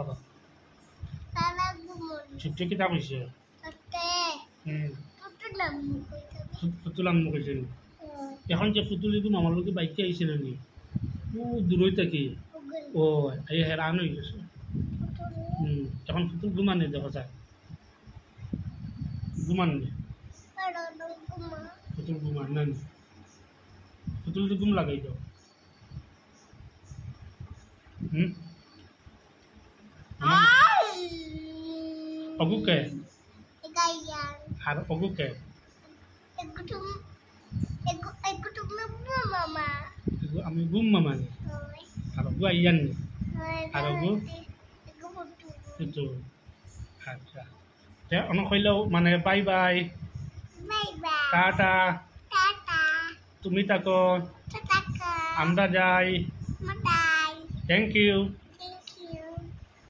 কথা তারা গুমন ছোট্ট কিতা কইছে ওতে পুতুলাম কইতা ফুতুলাম কইছে এখন যে ফুতুলিগু মামার লোকে বাইকে আইছে নানি ও দূরই থাকি ওগুল ও এই হেরান হয়ে গেছে পুতুল এখন ফুতুল ঘুমানে দেখা যায় ঘুমানে পাড়া গুমা ফুতুল ঘুমান নানি ফুতুল তো ঘুম লাগাই দাও অগুকে Gayaan. আর অগুকে Ikut mama. আমি ঘুম মামানি Oi. আর অগু আইয়ান নি আর অগু Ikut putu. ফুতুল আচ্ছা তে অনেক হইলেও মানে bye bye Bye bye. Tata Tata. তুমি থাকো Tataka. আমরা যাই Maday. Thank you